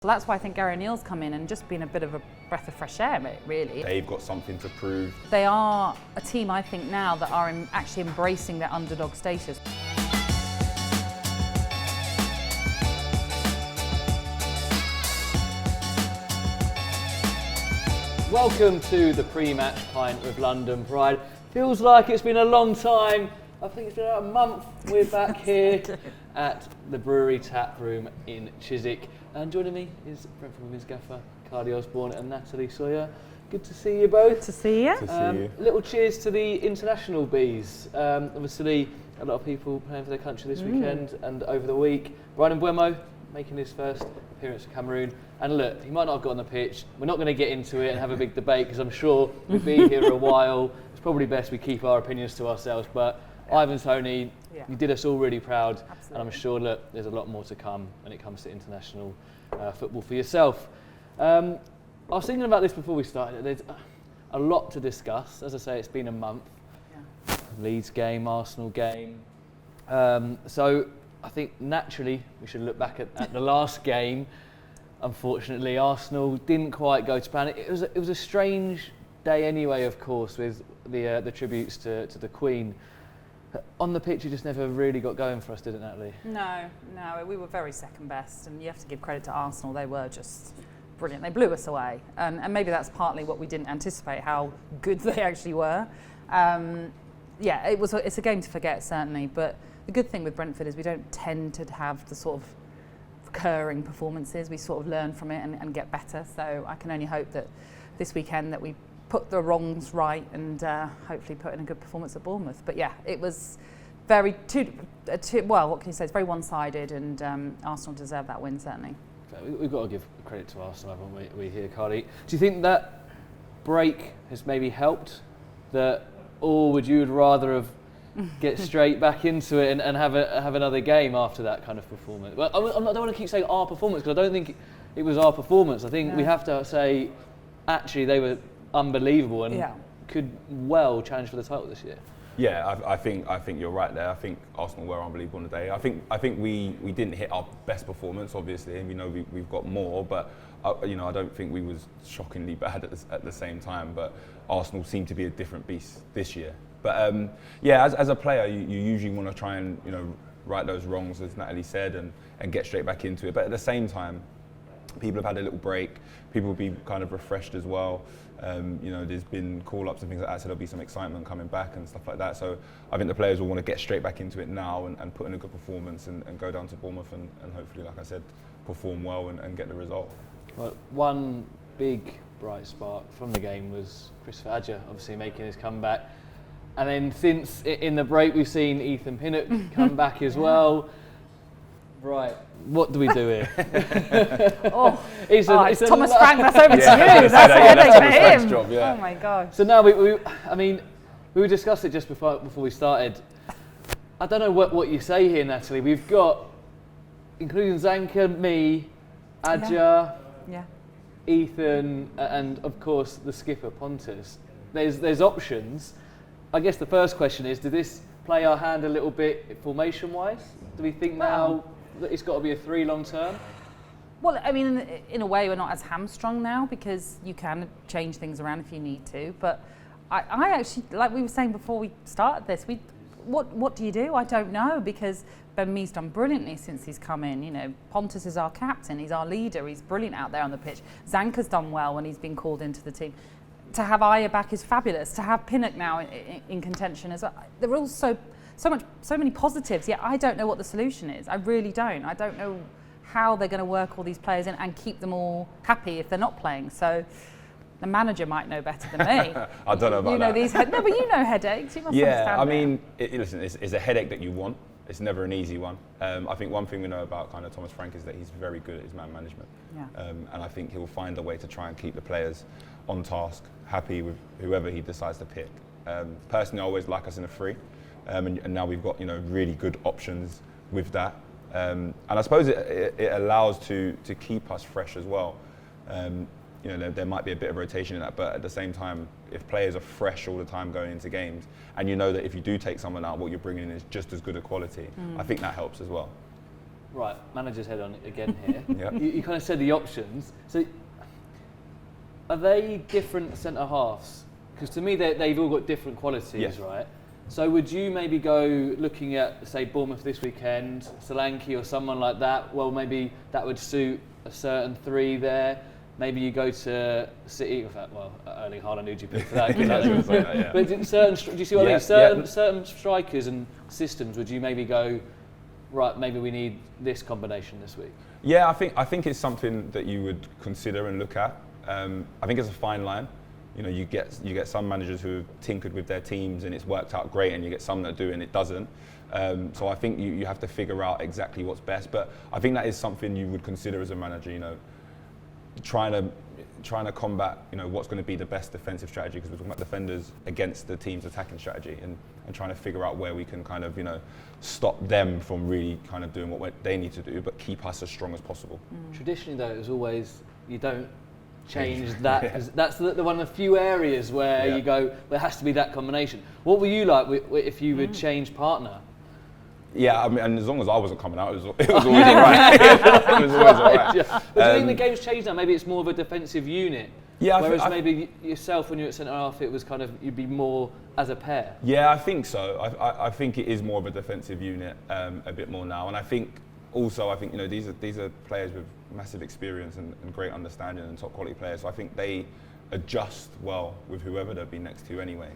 So that's why I think Gary O'Neill's come in and just been a bit of a breath of fresh air, really. They've got something to prove. They are a team, I think, now that are actually embracing their underdog status. Welcome to the pre-match pint with London Pride. Feels like it's been a long time. I think it's been about a month. We're back here at the Brewery Tap Room in Chiswick. And joining me is Brentford Women's Gaffer, Karleigh Osborne and Natalie Sawyer. Good to see you both. To see you. To see you. Little cheers to the international bees. Obviously, a lot of people playing for their country this weekend and over the week. Brian Mbeumo making his first appearance for Cameroon. And look, he might not have got on the pitch. We're not going to get into it and have a big debate because I'm sure we'll be here a while. It's probably best we keep our opinions to ourselves. But Ivan Toney, you did us all really proud. Absolutely. And I'm sure, look, there's a lot more to come when it comes to international football for yourself. I was thinking about this before we started. There's a lot to discuss. As I say, it's been a month. Yeah. Leeds game, Arsenal game. So I think naturally we should look back at the last game. Unfortunately, Arsenal didn't quite go to plan. It was a strange day anyway, of course, with the tributes to the Queen. On the pitch, it just never really got going for us, did it, Natalie? No, we were very second best, and you have to give credit to Arsenal. They were just brilliant. They blew us away, and maybe that's partly what we didn't anticipate, how good they actually were. It's a game to forget, certainly, but the good thing with Brentford is we don't tend to have the sort of recurring performances. We sort of learn from it and get better, so I can only hope that this weekend that we put the wrongs right and hopefully put in a good performance at Bournemouth. But yeah, it was very what can you say? It's very one-sided, and Arsenal deserved that win, certainly. We've got to give credit to Arsenal, haven't we here, Karleigh? Do you think that break has maybe helped? Or would you rather have get straight back into it and have another game after that kind of performance? Well, I don't want to keep saying our performance because I don't think it was our performance. I think we have to say actually they were unbelievable and could well challenge for the title this year. Yeah, I think you're right there. I think Arsenal were unbelievable on the day. I think we didn't hit our best performance, obviously, and we know we've got more. But I don't think we was shockingly bad at the same time. But Arsenal seemed to be a different beast this year. But as a player, you usually want to try and right those wrongs, as Natalie said, and get straight back into it. But at the same time, people have had a little break. People will be kind of refreshed as well. There's been call-ups and things like that, so there'll be some excitement coming back and stuff like that. So I think the players will want to get straight back into it now and put in a good performance and go down to Bournemouth and hopefully, like I said, perform well and get the result. Well, one big bright spark from the game was Chris Fadger, obviously making his comeback. And then since in the break, we've seen Ethan Pinnock come back as well. Right, what do we do here? It's Thomas Frank, that's over to you. That's a headache for him. Job, yeah. Oh my gosh. So now we were discussing it just before we started. I don't know what you say here, Natalie. We've got, including Zanka, me, Adja, Ethan, and of course the skipper Pontus. There's options. I guess the first question is, did this play our hand a little bit formation-wise? Do we think now that it's got to be a 3 long term? Well, I mean, in a way, we're not as hamstrung now because you can change things around if you need to. But I actually, like we were saying before we started this, what do you do? I don't know, because Ben Mee's done brilliantly since he's come in. Pontus is our captain, he's our leader, he's brilliant out there on the pitch. Zanka's done well when he's been called into the team. To have Aya back is fabulous. To have Pinnock now in contention as well. There are all so many positives. Yet I don't know what the solution is. I really don't. I don't know how they're going to work all these players in and keep them all happy if they're not playing. So the manager might know better than me. I don't know about that. No, but you know headaches. You must understand. I mean, listen, it's a headache that you want. It's never an easy one. I think one thing we know about kind of Thomas Frank is that he's very good at his man management. Yeah. And I think he'll find a way to try and keep the players on task, happy with whoever he decides to pick. Personally, I always like us in a 3, and now we've got really good options with that. And I suppose it allows to keep us fresh as well. There might be a bit of rotation in that, but at the same time, if players are fresh all the time going into games, and you know that if you do take someone out, what you're bringing in is just as good a quality, I think that helps as well. right, manager's head on it again here. Yep. You kind of said the options. So are they different centre halves? Because to me they've all got different qualities, Yes. right? So would you maybe go looking at, say, Bournemouth this weekend, Solanke or someone like that? Well, maybe that would suit a certain three there. Maybe you go to City. In fact, well, Erling Haaland, who'd you pick for that? Yeah. But do you see what I mean? Certain strikers and systems, would you maybe go, right, maybe we need this combination this week? Yeah, I think it's something that you would consider and look at. I think it's a fine line. You know, you get some managers who have tinkered with their teams and it's worked out great, and you get some that do and it doesn't. So I think you have to figure out exactly what's best. But I think that is something you would consider as a manager. You know, trying to combat, you know, what's going to be the best defensive strategy, because we're talking about defenders against the team's attacking strategy, and trying to figure out where we can kind of, you know, stop them from really kind of doing what they need to do, but keep us as strong as possible. Traditionally, though, it was always you don't change that. Yeah. That's the one of the few areas where you go, there has to be that combination. What were you like if you would change partner? Yeah, I mean, and as long as I wasn't coming out, it was always all right. It was always all right. Yeah. But do you think the game's changed now? Maybe it's more of a defensive unit. Yeah. Whereas maybe yourself, when you were at centre half, it was kind of, you'd be more as a pair. Yeah, I think so. I think it is more of a defensive unit a bit more now, and I think also, you know, these are players with massive experience and great understanding and top quality players. So I think they adjust well with whoever they'll be next to anyway.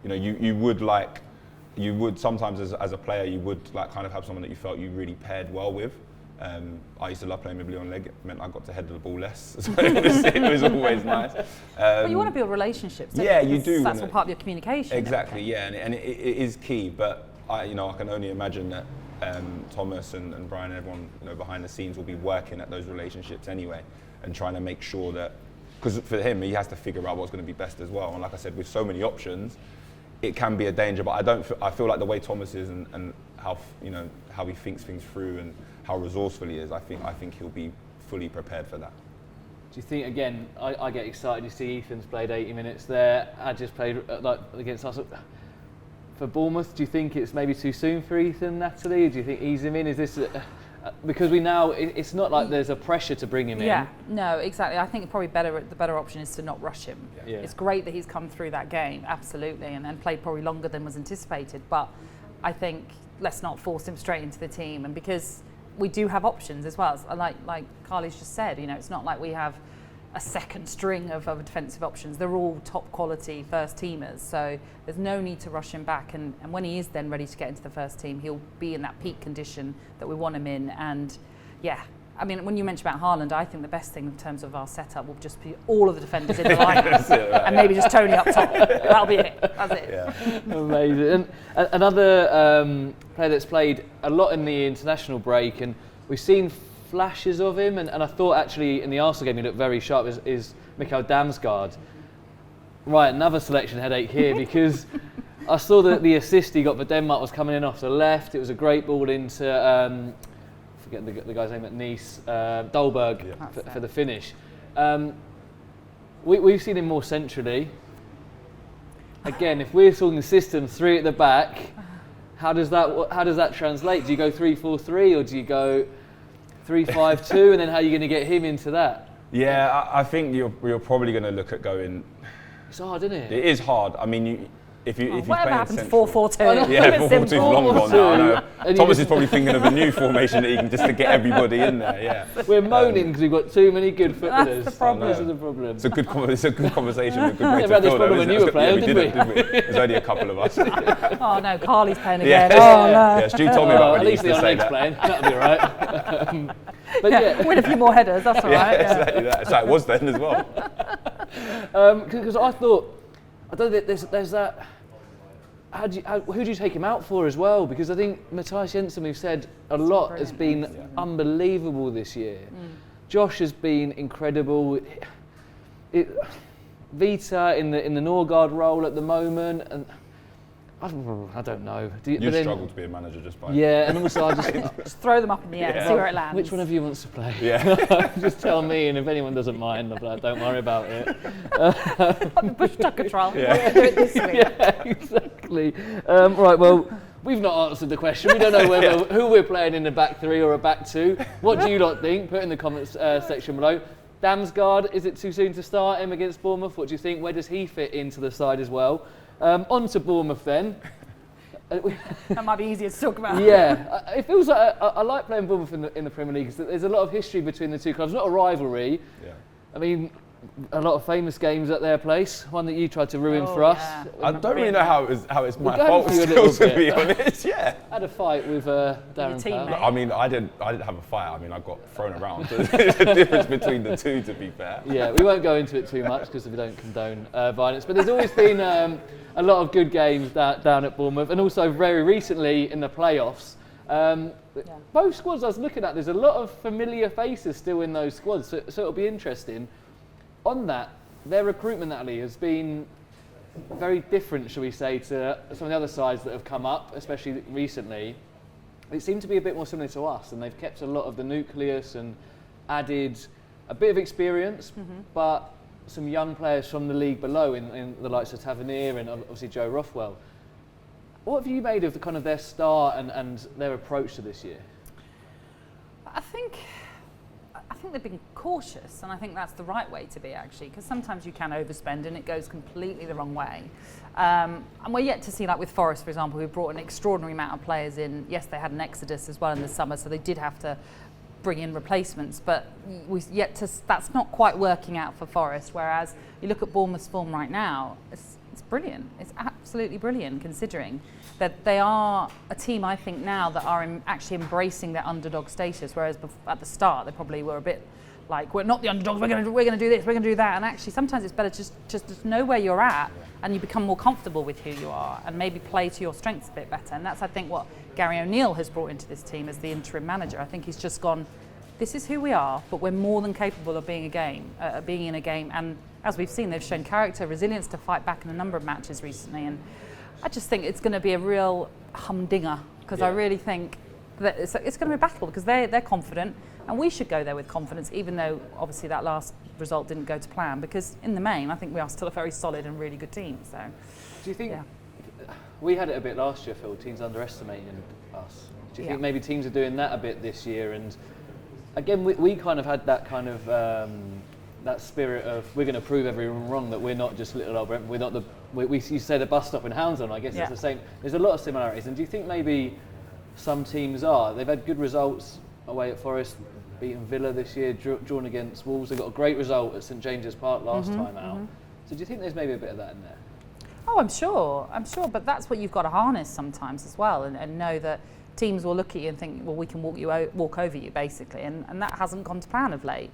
You know, you would sometimes as a player, you would like kind of have someone that you felt you really paired well with. I used to love playing with Leon Leg. It meant I got to head the ball less, so it was always nice. But you want to build relationships, don't yeah, you? you do. That's all part of your communication. Exactly, yeah, and it is key. But I can only imagine that Thomas and Brian and everyone, you know, behind the scenes will be working at those relationships anyway, and trying to make sure that, because for him, he has to figure out what's going to be best as well. And like I said, with so many options, it can be a danger. But I feel like the way Thomas is and how, you know, how he thinks things through and how resourceful he is, I think he'll be fully prepared for that. Do you think, again, I get excited, you see Ethan's played 80 minutes there, I just played like against us. For Bournemouth, do you think it's maybe too soon for Ethan, Natalie? Do you think ease him in? Is this because we now, it's not like there's a pressure to bring him in. Yeah, no, exactly. I think probably the better option is to not rush him. Yeah. It's great that he's come through that game, absolutely, and played probably longer than was anticipated. But I think let's not force him straight into the team, and because we do have options as well. Like Karleigh's just said, you know, it's not like we have a second string of defensive options. They're all top quality first teamers, so there's no need to rush him back, and when he is then ready to get into the first team, he'll be in that peak condition that we want him in. And yeah, I mean, when you mentioned about Haaland, I think the best thing in terms of our setup will just be all of the defenders in the lineup, and maybe just Tony up top. That'll be it. That's it. Yeah. Amazing. And another player that's played a lot in the international break, and we've seen flashes of him, and I thought actually in the Arsenal game he looked very sharp, is Mikael Damsgaard. Right, another selection headache here, because I saw that the assist he got for Denmark was coming in off the left. It was a great ball into, I forget the guy's name at Nice, Dolberg, for the finish. We've seen him more centrally. Again, if we're talking system, three at the back, how does that translate? Do you go 3-4-3, or do you go 3-5-2, and then how are you going to get him into that? Yeah, I think you're probably going to look at going. It's hard, isn't it? It is hard. I mean, if you whatever happened to central, 4-4-2? yeah, 4-4-2 is long gone now. I know. And Thomas is probably thinking of a new formation that he can just to get everybody in there. Yeah. We're moaning because we've got too many good footballers. That's the problem. This is the problem. It's a good conversation. A good way Never to had this feel, problem though, when isn't you it? were playing, we did we? There's only a couple of us. Oh no, Karleigh's playing Yeah. again. Oh no. Yeah, Stu told me about when at he least used to the say leg's that. playing. That'll be all right. But Yeah, win a few more headers, that's all right. Yeah. Exactly that. So it was then as well. Because I thought, I don't think there's that. Who do you take him out for as well? Because I think Matthias Jensen, we've said a lot, has been unbelievable this year. Josh has been incredible. Vita in the Norgard role at the moment, and I don't know. You struggle to be a manager just by. Yeah, and also I Just throw them up in the air and see where it lands. which one of you wants to play? Yeah. Just tell me, and if anyone doesn't mind, I'll be like, don't worry about it. Bush tucker trial. Yeah. Do it this week. Yeah, exactly. Right, well, we've not answered the question. We don't know who we're playing in the back three or a back two. What do you lot think? Put in the comments section below. Damsgaard, is it too soon to start him against Bournemouth? What do you think? Where does he fit into the side as well? On to Bournemouth then. That might be easier to talk about. Yeah, it feels like I like playing Bournemouth in the Premier League because there's a lot of history between the two clubs. Not a rivalry. Yeah. I mean, a lot of famous games at their place. One that you tried to ruin for us. Yeah. I don't really know how it's my going fault for you a still, little to be honest. Yeah. Had a fight with Darren teammate. Powell. I mean, I didn't have a fight. I mean, I got thrown around. There's a difference between the two, to be fair. Yeah, we won't go into it too much because we don't condone violence. But there's always been a lot of good games down at Bournemouth, and also very recently in the playoffs. Both squads I was looking at, there's a lot of familiar faces still in those squads, so it'll be interesting. On that, their recruitment, Natalie, has been very different, shall we say, to some of the other sides that have come up, especially recently. It seemed to be a bit more similar to us, and they've kept a lot of the nucleus and added a bit of experience, but some young players from the league below in the likes of Tavernier and obviously Joe Rothwell. What have you made of the kind of their start and their approach to this year? I think they've been cautious, and I think that's the right way to be, actually, because sometimes you can overspend and it goes completely the wrong way. And we're yet to see, like with Forest, for example, who brought an extraordinary amount of players in. Yes, they had an exodus as well in the summer, so they did have to bring in replacements, but that's not quite working out for Forest. Whereas you look at Bournemouth's form right now, it's brilliant. It's absolutely brilliant, considering that they are a team, I think, now that are actually embracing their underdog status, whereas at the start they probably were a bit like, we're not the underdogs, we're going to do this, we're going to do that. And actually sometimes it's better just to know where you're at, and you become more comfortable with who you are and maybe play to your strengths a bit better. And that's, I think, what Gary O'Neill has brought into this team as the interim manager. I think he's just gone, this is who we are, but we're more than capable of being in a game. And as we've seen, they've shown character, resilience to fight back in a number of matches recently. And I just think it's going to be a real humdinger, because I really think that it's going to be a battle, because they're confident, and we should go there with confidence, even though obviously that last result didn't go to plan, because in the main I think we are still a very solid and really good team. So do you think we had it a bit last year, Phil, teams underestimating us? Do you think maybe teams are doing that a bit this year? And again, we kind of had that kind of that spirit of, we're going to prove everyone wrong, that we're not just little old Brentford, we're not you say the bus stop in Hounslow, I guess it's the same. There's a lot of similarities. And do you think maybe some teams they've had good results away at Forest, beaten Villa this year, drawn against Wolves, they got a great result at St James's Park last time out. So do you think there's maybe a bit of that in there? Oh, I'm sure, but that's what you've got to harness sometimes as well, and know that teams will look at you and think, well, we can walk over you, basically, and that hasn't gone to plan of late.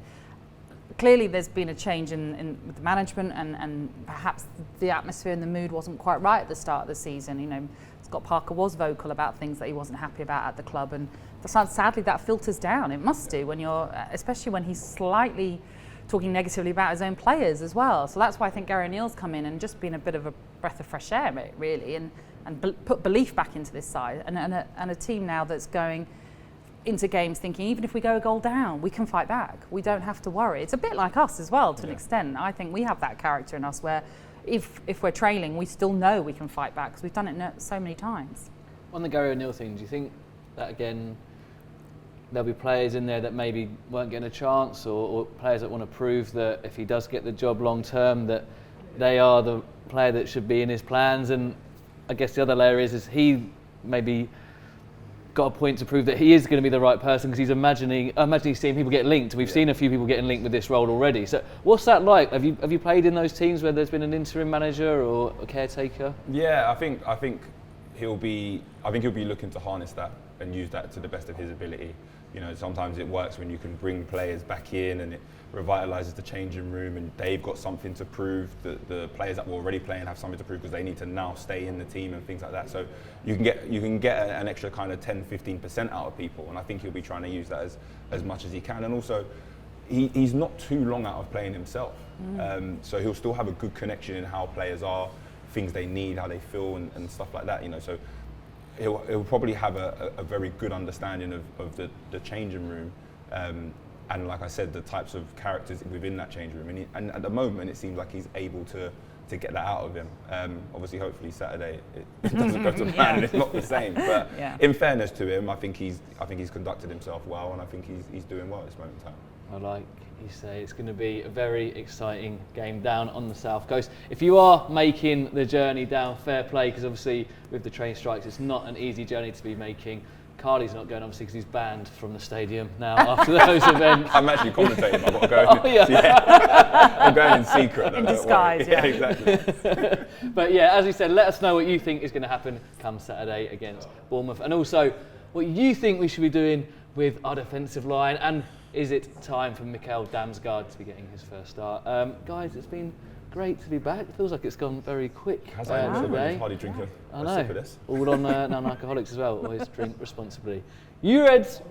Clearly there's been a change with the management, and perhaps the atmosphere and the mood wasn't quite right at the start of the season. You know, Scott Parker was vocal about things that he wasn't happy about at the club, and sadly that filters down. It must do when especially when he's slightly talking negatively about his own players as well. So that's why I think Gary O'Neill's come in and just been a bit of a breath of fresh air, really, and put belief back into this side, and a team now that's going into games thinking, even if we go a goal down, we can fight back. We don't have to worry. It's a bit like us as well, to an extent. I think we have that character in us where if we're trailing, we still know we can fight back, because we've done it so many times. On the Gary O'Neill thing, do you think that, again, there'll be players in there that maybe weren't getting a chance, or players that want to prove that if he does get the job long term, that they are the player that should be in his plans? And I guess the other layer is he maybe got a point to prove that he is going to be the right person, because he's imagining seeing people get linked. We've seen a few people getting linked with this role already. So what's that like? Have you played in those teams where there's been an interim manager or a caretaker? Yeah, I think he'll be looking to harness that and use that to the best of his ability. You know, sometimes it works when you can bring players back in and it revitalises the changing room, and they've got something to prove. The players that were already playing have something to prove, because they need to now stay in the team and things like that. So you can get an extra kind of 10-15% out of people, and I think he'll be trying to use that as much as he can. And also, he's not too long out of playing himself, so he'll still have a good connection in how players are, things they need, how they feel, and stuff like that. You know, so he'll probably have a very good understanding of the changing room, and like I said, the types of characters within that changing room. And at the moment, it seems like he's able to to get that out of him. Obviously, hopefully Saturday it doesn't go to plan and it's not the same. But in fairness to him, I think he's conducted himself well, and I think he's doing well at this moment in time. I like you say, it's going to be a very exciting game down on the south coast. If you are making the journey down, fair play, because obviously with the train strikes, it's not an easy journey to be making. Karleigh's not going, obviously, because he's banned from the stadium now after those events. I'm actually commentating. I've got to go. Oh, yeah. I'm going in secret. In disguise, yeah, exactly. But yeah, as we said, let us know what you think is going to happen come Saturday against Bournemouth, and also what you think we should be doing with our defensive line, and is it time for Mikael Damsgaard to be getting his first start? Guys, it's been great to be back. It feels like it's gone very quick today. Hardly drink a sip of this. All on non-alcoholics as well. Always drink responsibly. You Reds!